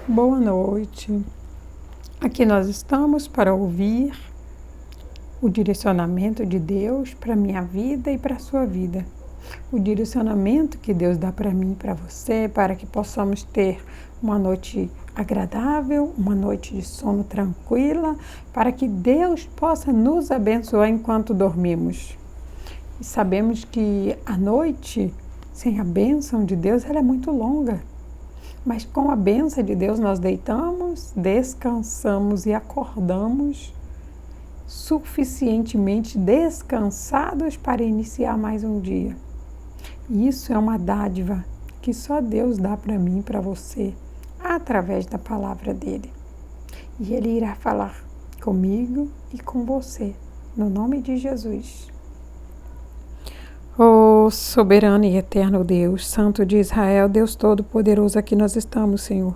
Boa noite. Aqui nós estamos para ouvir o direcionamento de Deus para a minha vida e para a sua vida. O direcionamento que Deus dá para mim e para você, para que possamos ter uma noite agradável, uma noite de sono tranquila, para que Deus possa nos abençoar enquanto dormimos. E sabemos que a noite, sem a bênção de Deus, ela é muito longa. Mas com a bênção de Deus nós deitamos, descansamos e acordamos suficientemente descansados para iniciar mais um dia. E isso é uma dádiva que só Deus dá para mim e para você, através da palavra dele. E ele irá falar comigo e com você, no nome de Jesus. Ó soberano e eterno Deus, Santo de Israel, Deus Todo-Poderoso, aqui nós estamos, Senhor.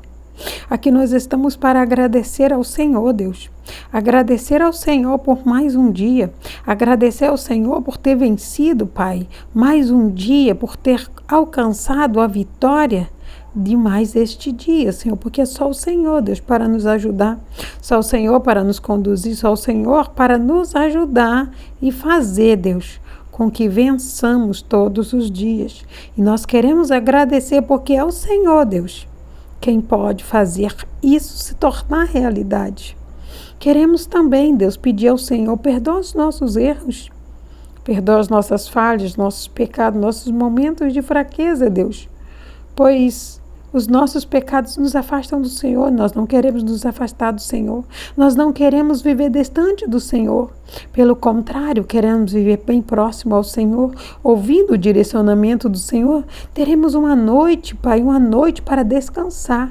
Aqui nós estamos para agradecer ao Senhor, Deus. Agradecer ao Senhor por mais um dia. Agradecer ao Senhor por ter vencido, Pai, mais um dia, por ter alcançado a vitória de mais este dia, Senhor, porque é só o Senhor, Deus, para nos ajudar, só o Senhor para nos conduzir, só o Senhor para nos ajudar e fazer, Deus, com que vençamos todos os dias. E nós queremos agradecer porque é o Senhor, Deus, quem pode fazer isso se tornar realidade. Queremos também, Deus, pedir ao Senhor, perdoa os nossos erros, perdoa as nossas falhas, nossos pecados, nossos momentos de fraqueza, Deus, pois os nossos pecados nos afastam do Senhor, nós não queremos nos afastar do Senhor, nós não queremos viver distante do Senhor, pelo contrário, queremos viver bem próximo ao Senhor, ouvindo o direcionamento do Senhor. Teremos uma noite, Pai, uma noite para descansar.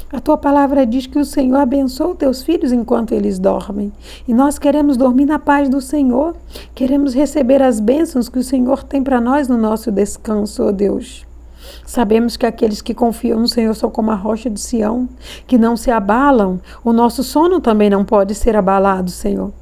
A tua palavra diz que o Senhor abençoa os teus filhos enquanto eles dormem. E nós queremos dormir na paz do Senhor, queremos receber as bênçãos que o Senhor tem para nós no nosso descanso, ó Deus. Sabemos que aqueles que confiam no Senhor são como a rocha de Sião, que não se abalam. O nosso sono também não pode ser abalado, Senhor,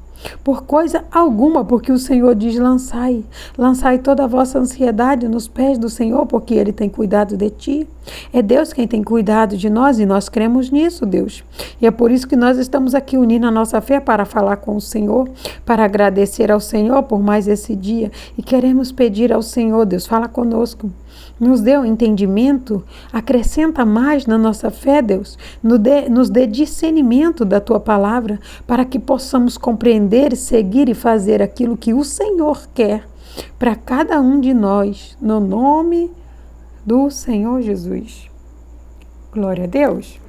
por coisa alguma, porque o Senhor diz: lançai toda a vossa ansiedade nos pés do Senhor, porque Ele tem cuidado de ti. É Deus quem tem cuidado de nós e nós cremos nisso, Deus. E é por isso que nós estamos aqui unindo a nossa fé para falar com o Senhor, para agradecer ao Senhor por mais esse dia. E queremos pedir ao Senhor, Deus, fala conosco. Nos dê um entendimento, acrescenta mais na nossa fé, Deus, nos dê discernimento da Tua palavra, para que possamos compreender, seguir e fazer aquilo que o Senhor quer para cada um de nós, no nome do Senhor Jesus. Glória a Deus.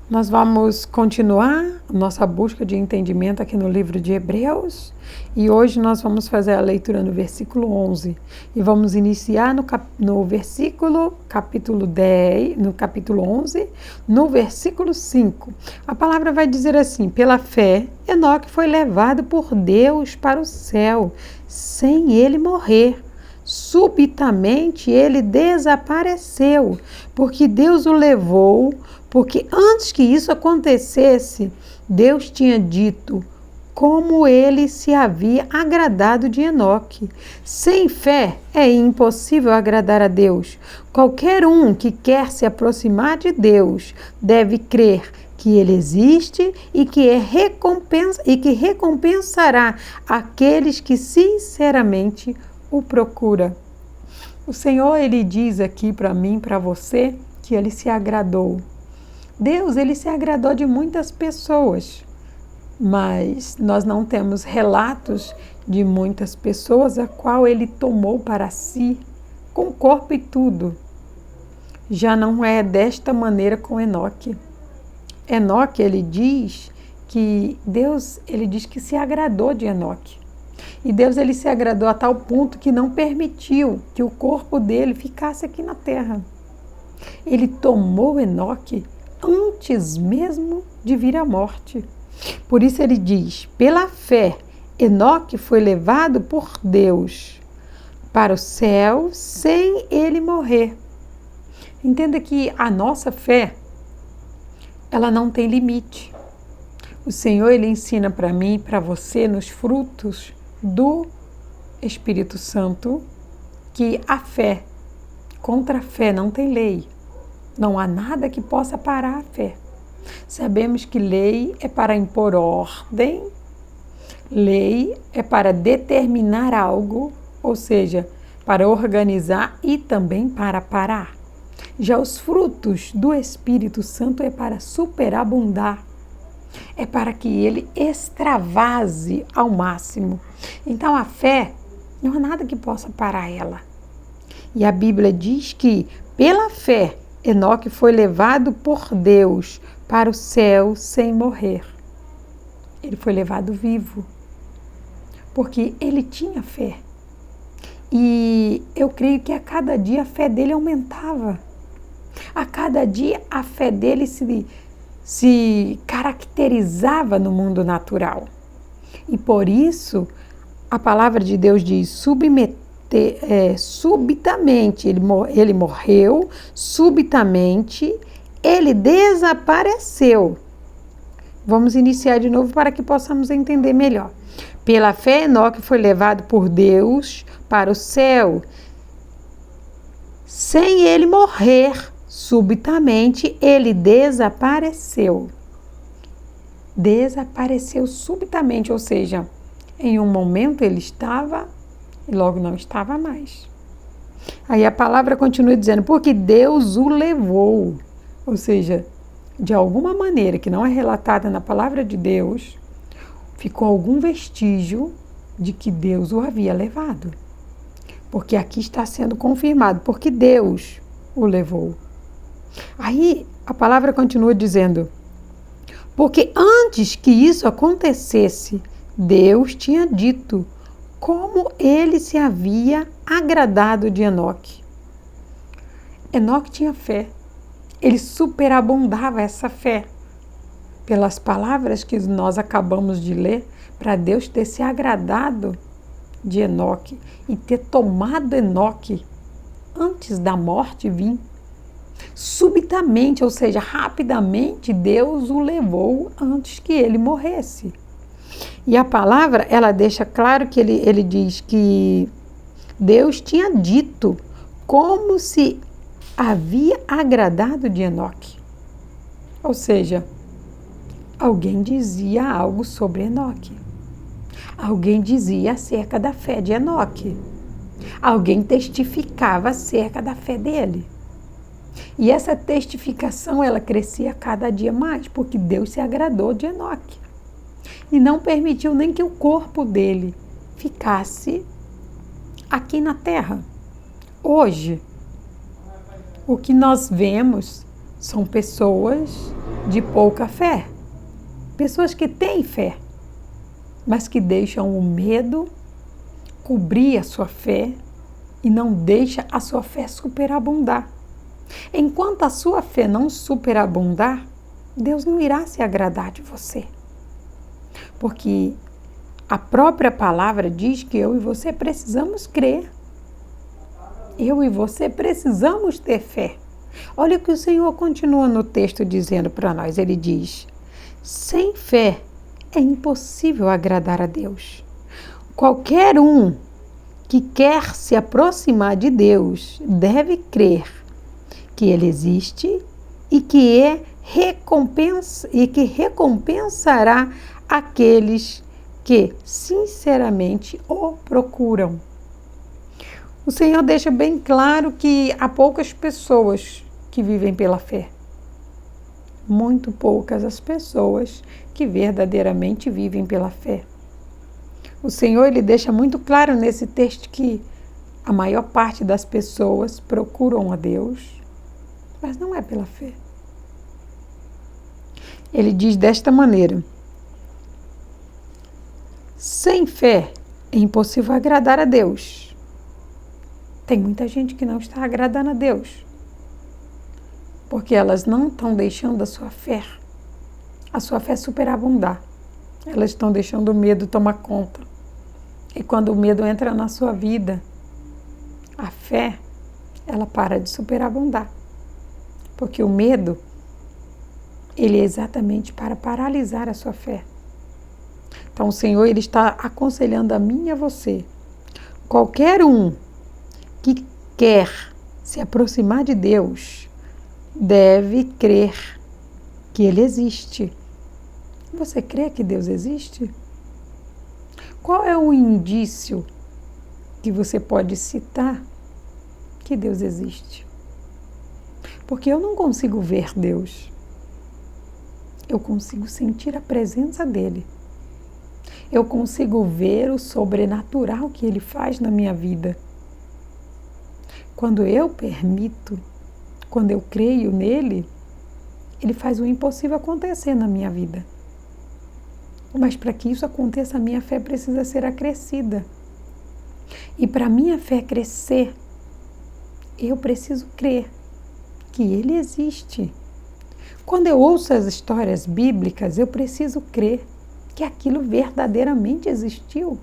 Nós vamos continuar nossa busca de entendimento aqui no livro de Hebreus e hoje nós vamos fazer a leitura no versículo 11 e vamos iniciar no versículo capítulo 10, no capítulo 11, no versículo 5. A palavra vai dizer assim: pela fé, Enoque foi levado por Deus para o céu, sem ele morrer. Subitamente ele desapareceu, porque Deus o levou. Porque antes que isso acontecesse, Deus tinha dito como ele se havia agradado de Enoque. Sem fé é impossível agradar a Deus. Qualquer um que quer se aproximar de Deus deve crer que Ele existe e que recompensará aqueles que sinceramente o procuram. O Senhor, Ele diz aqui para mim, para você, que Ele se agradou. Deus, Ele se agradou de muitas pessoas, mas nós não temos relatos de muitas pessoas a qual Ele tomou para si, com corpo e tudo. Já não é desta maneira com Enoque. Enoque, ele diz que Deus, Ele diz que se agradou de Enoque. E Deus, Ele se agradou a tal ponto que não permitiu que o corpo dele ficasse aqui na terra. Ele tomou Enoque antes mesmo de vir a morte. Por isso ele diz: pela fé, Enoque foi levado por Deus para o céu sem ele morrer. Entenda que a nossa fé, ela não tem limite. O Senhor, Ele ensina para mim e para você, nos frutos do Espírito Santo, que a fé, contra a fé não tem lei. Não há nada que possa parar a fé. Sabemos que lei é para impor ordem, lei é para determinar algo, ou seja, para organizar e também para parar. Já os frutos do Espírito Santo é para superabundar, é para que ele extravase ao máximo. Então a fé, não há nada que possa parar ela. E a Bíblia diz que, pela fé, Enoque foi levado por Deus para o céu sem morrer. Ele foi levado vivo, porque ele tinha fé. E eu creio que a cada dia a fé dele aumentava. A cada dia a fé dele se caracterizava no mundo natural. E por isso, a palavra de Deus diz, subitamente, ele morreu, subitamente, ele desapareceu. Vamos iniciar de novo para que possamos entender melhor. Pela fé, Enoque foi levado por Deus para o céu, sem ele morrer. Subitamente, ele desapareceu. Desapareceu subitamente, ou seja, em um momento ele estava e logo não estava mais. Aí a palavra continua dizendo, porque Deus o levou. Ou seja, de alguma maneira que não é relatada na palavra de Deus, ficou algum vestígio de que Deus o havia levado. Porque aqui está sendo confirmado, porque Deus o levou. Aí a palavra continua dizendo, porque antes que isso acontecesse, Deus tinha dito como ele se havia agradado de Enoque. Enoque tinha fé, ele superabundava essa fé. Pelas palavras que nós acabamos de ler, para Deus ter se agradado de Enoque e ter tomado Enoque antes da morte vir. Subitamente, ou seja, rapidamente, Deus o levou antes que ele morresse. E a palavra, ela deixa claro que ele diz que Deus tinha dito como se havia agradado de Enoque. Ou seja, alguém dizia algo sobre Enoque. Alguém dizia acerca da fé de Enoque. Alguém testificava acerca da fé dele. E essa testificação, ela crescia cada dia mais, porque Deus se agradou de Enoque. E não permitiu nem que o corpo dele ficasse aqui na terra. Hoje, o que nós vemos são pessoas de pouca fé. Pessoas que têm fé, mas que deixam o medo cobrir a sua fé e não deixa a sua fé superabundar. Enquanto a sua fé não superabundar, Deus não irá se agradar de você. Porque a própria palavra diz que eu e você precisamos crer. Eu e você precisamos ter fé. Olha o que o Senhor continua no texto dizendo para nós. Ele diz, sem fé é impossível agradar a Deus. Qualquer um que quer se aproximar de Deus deve crer que Ele existe e que recompensará aqueles que sinceramente o procuram. O Senhor deixa bem claro que há poucas pessoas que vivem pela fé. Muito poucas as pessoas que verdadeiramente vivem pela fé. O Senhor, ele deixa muito claro nesse texto que a maior parte das pessoas procuram a Deus, mas não é pela fé. Ele diz desta maneira, sem fé é impossível agradar a Deus. Tem muita gente que não está agradando a Deus, porque elas não estão deixando a sua fé superabundar. Elas estão deixando o medo tomar conta. E quando o medo entra na sua vida, a fé, ela para de superabundar. Porque o medo, ele é exatamente para paralisar a sua fé. Então o Senhor, ele está aconselhando a mim e a você. Qualquer um que quer se aproximar de Deus, deve crer que Ele existe. Você crê que Deus existe? Qual é o indício que você pode citar que Deus existe? Porque eu não consigo ver Deus. Eu consigo sentir a presença dEle. Eu consigo ver o sobrenatural que Ele faz na minha vida. Quando eu permito, quando eu creio nele, Ele faz o impossível acontecer na minha vida. Mas para que isso aconteça, a minha fé precisa ser acrescida. E para a minha fé crescer, eu preciso crer que Ele existe. Quando eu ouço as histórias bíblicas, eu preciso crer que aquilo verdadeiramente existiu,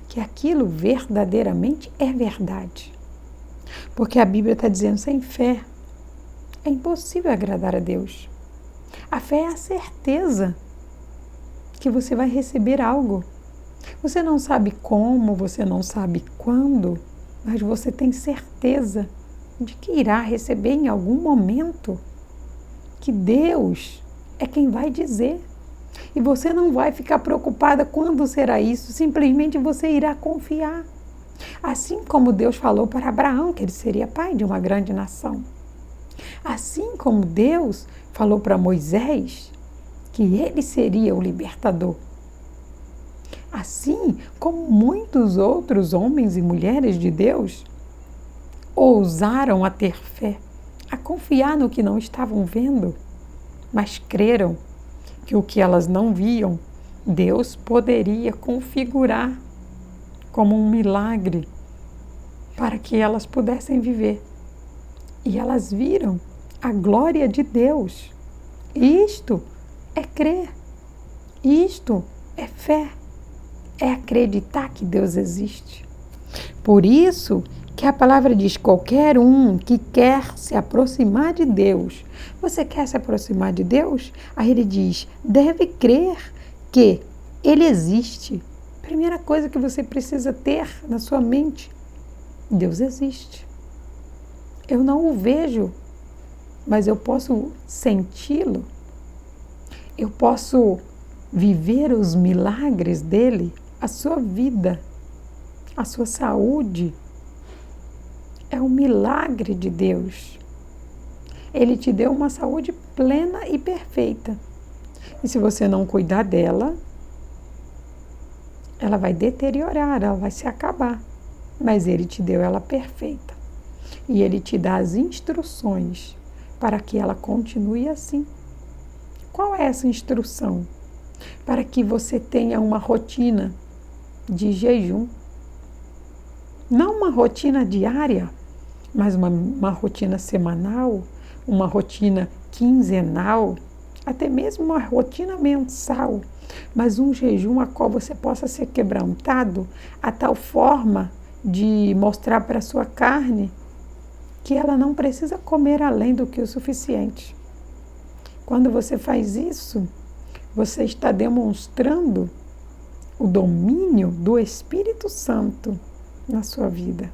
que aquilo verdadeiramente é verdade. Porque a Bíblia está dizendo, sem fé é impossível agradar a Deus. A fé é a certeza que você vai receber algo. Você não sabe como, você não sabe quando, mas você tem certeza de que irá receber em algum momento, que Deus é quem vai dizer. E você não vai ficar preocupada quando será isso, simplesmente você irá confiar. Assim como Deus falou para Abraão que ele seria pai de uma grande nação. Assim como Deus falou para Moisés que ele seria o libertador. Assim como muitos outros homens e mulheres de Deus ousaram a ter fé, a confiar no que não estavam vendo, mas creram que o que elas não viam, Deus poderia configurar como um milagre para que elas pudessem viver. E elas viram a glória de Deus. Isto é crer. Isto é fé. É acreditar que Deus existe. Por isso que a palavra diz, qualquer um que quer se aproximar de Deus. Você quer se aproximar de Deus? Aí ele diz, deve crer que Ele existe. Primeira coisa que você precisa ter na sua mente, Deus existe. Eu não o vejo, mas eu posso senti-lo. Eu posso viver os milagres dele, a sua vida, a sua saúde. É um milagre de Deus. Ele te deu uma saúde plena e perfeita. E se você não cuidar dela, ela vai deteriorar, ela vai se acabar. Mas Ele te deu ela perfeita. E Ele te dá as instruções para que ela continue assim. Qual é essa instrução? Para que você tenha uma rotina de jejum. Não uma rotina diária, mas uma rotina semanal, uma rotina quinzenal, até mesmo uma rotina mensal, mas um jejum a qual você possa ser quebrantado a tal forma de mostrar para a sua carne que ela não precisa comer além do que o suficiente. Quando você faz isso, você está demonstrando o domínio do Espírito Santo na sua vida.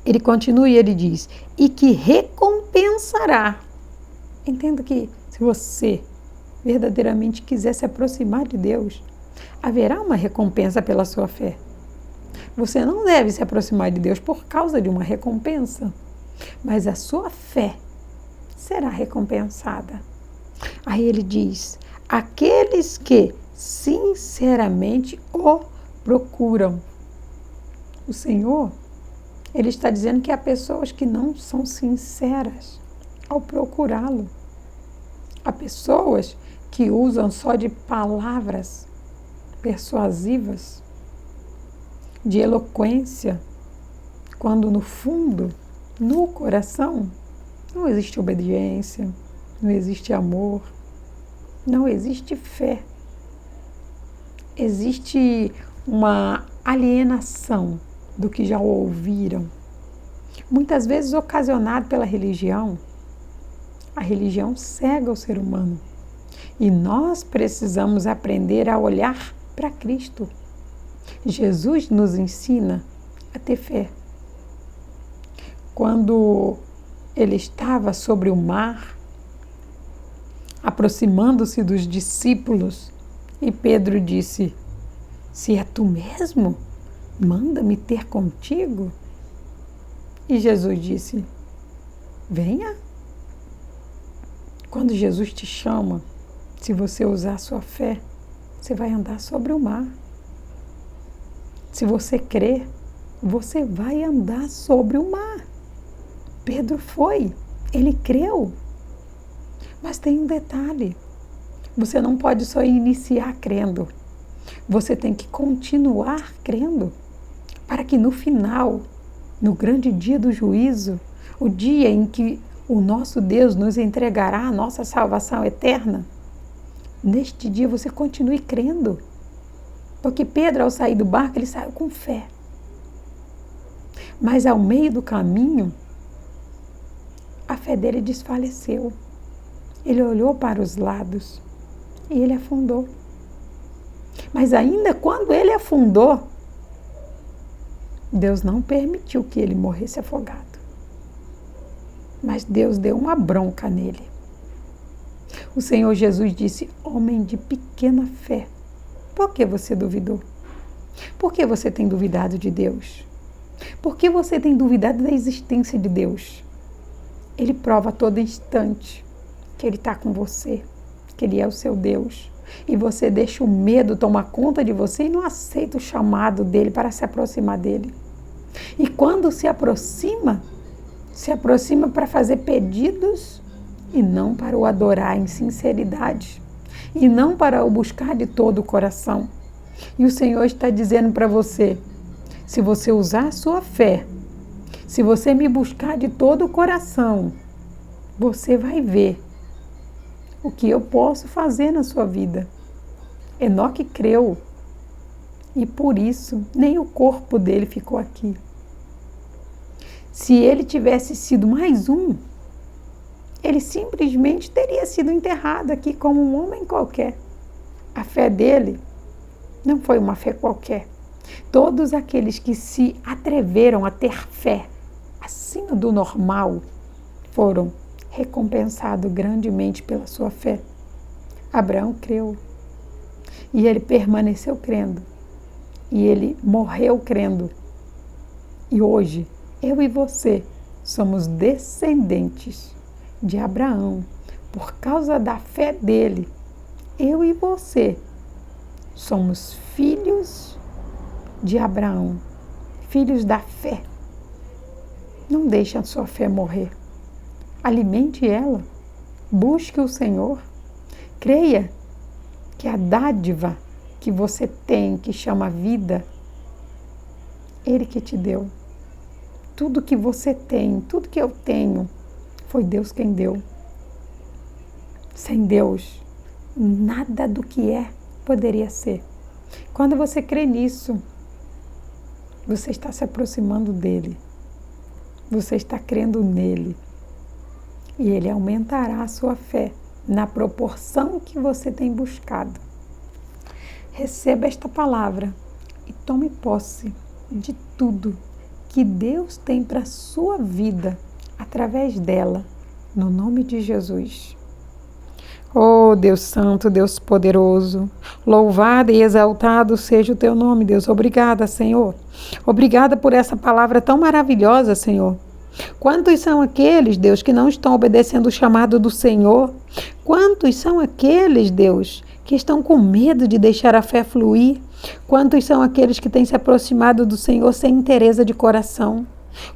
Ele continua e ele diz, e que recompensará. Entenda que se você verdadeiramente quiser se aproximar de Deus, haverá uma recompensa pela sua fé. Você não deve se aproximar de Deus por causa de uma recompensa, mas a sua fé será recompensada. Aí ele diz, aqueles que sinceramente o procuram. O Senhor, Ele está dizendo que há pessoas que não são sinceras ao procurá-lo. Há pessoas que usam só de palavras persuasivas, de eloquência, quando no fundo, no coração, não existe obediência, não existe amor, não existe fé. Existe uma alienação do que já ouviram, muitas vezes ocasionado pela religião. A religião cega o ser humano e nós precisamos aprender a olhar para Cristo. Jesus nos ensina a ter fé. Quando ele estava sobre o mar, aproximando-se dos discípulos, e Pedro disse: se é tu mesmo, manda-me ter contigo. E Jesus disse: venha. Quando Jesus te chama, se você usar a sua fé, você vai andar sobre o mar. Se você crer, você vai andar sobre o mar. Pedro foi, ele creu. Mas tem um detalhe: você não pode só iniciar crendo, você tem que continuar crendo, para que no final, no grande dia do juízo, o dia em que o nosso Deus nos entregará a nossa salvação eterna, neste dia você continue crendo. Porque Pedro, ao sair do barco, ele saiu com fé. Mas ao meio do caminho, a fé dele desfaleceu. Ele olhou para os lados e ele afundou. Mas ainda quando ele afundou, Deus não permitiu que ele morresse afogado. Mas Deus deu uma bronca nele. O Senhor Jesus disse: homem de pequena fé, por que você duvidou? Por que você tem duvidado de Deus? Por que você tem duvidado da existência de Deus? Ele prova a todo instante que Ele está com você, que Ele é o seu Deus. E você deixa o medo tomar conta de você e não aceita o chamado dEle para se aproximar dEle. E quando se aproxima para fazer pedidos e não para o adorar em sinceridade. E não para o buscar de todo o coração. E o Senhor está dizendo para você: se você usar a sua fé, se você me buscar de todo o coração, você vai ver o que eu posso fazer na sua vida. Enoque creu e por isso nem o corpo dele ficou aqui. Se ele tivesse sido mais um, ele simplesmente teria sido enterrado aqui como um homem qualquer. A fé dele não foi uma fé qualquer. Todos aqueles que se atreveram a ter fé acima do normal foram recompensados grandemente pela sua fé. Abraão creu e ele permaneceu crendo e ele morreu crendo. E hoje, eu e você somos descendentes de Abraão, por causa da fé dele. Eu e você somos filhos de Abraão, filhos da fé. Não deixe a sua fé morrer. Alimente ela, busque o Senhor, creia que a dádiva que você tem, que chama vida, Ele que te deu. Tudo que você tem, tudo que eu tenho, foi Deus quem deu. Sem Deus, nada do que é poderia ser. Quando você crê nisso, você está se aproximando dele. Você está crendo nele. E ele aumentará a sua fé na proporção que você tem buscado. Receba esta palavra e tome posse de tudo que Deus tem para a sua vida através dela, no nome de Jesus. Oh, Deus Santo, Deus Poderoso, louvado e exaltado seja o Teu nome, Deus. Obrigada, Senhor. Obrigada por essa palavra tão maravilhosa, Senhor. Quantos são aqueles, Deus, que não estão obedecendo o chamado do Senhor? Quantos são aqueles, Deus, que estão com medo de deixar a fé fluir? Quantos são aqueles que têm se aproximado do Senhor sem interesse de coração?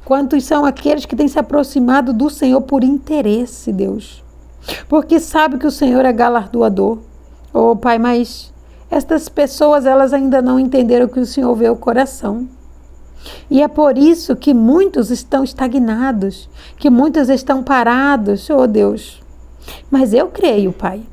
Quantos são aqueles que têm se aproximado do Senhor por interesse, Deus? Porque sabe que o Senhor é galardoador. Oh, Pai, mas estas pessoas, elas ainda não entenderam que o Senhor vê o coração. E é por isso que muitos estão estagnados, que muitos estão parados, oh Deus. Mas eu creio, Pai.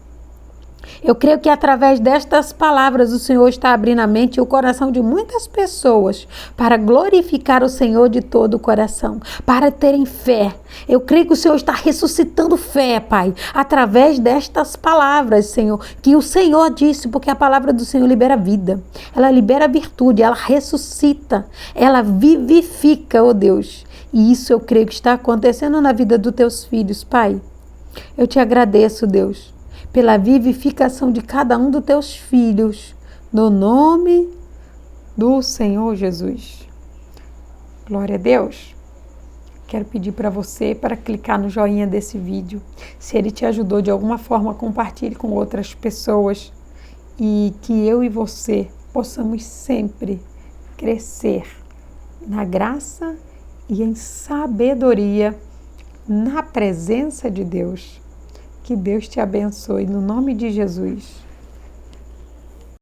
Eu creio que através destas palavras o Senhor está abrindo a mente e o coração de muitas pessoas para glorificar o Senhor de todo o coração, para terem fé. Eu creio que o Senhor está ressuscitando fé, Pai, através destas palavras, Senhor, que o Senhor disse, porque a palavra do Senhor libera vida, ela libera virtude, ela ressuscita, ela vivifica, ó Deus. E isso eu creio que está acontecendo na vida dos teus filhos, Pai. Eu te agradeço, Deus, pela vivificação de cada um dos teus filhos, no nome do Senhor Jesus. Glória a Deus. Quero pedir para você para clicar no joinha desse vídeo. Se ele te ajudou de alguma forma, compartilhe com outras pessoas e que eu e você possamos sempre crescer na graça e em sabedoria na presença de Deus. Que Deus te abençoe no nome de Jesus.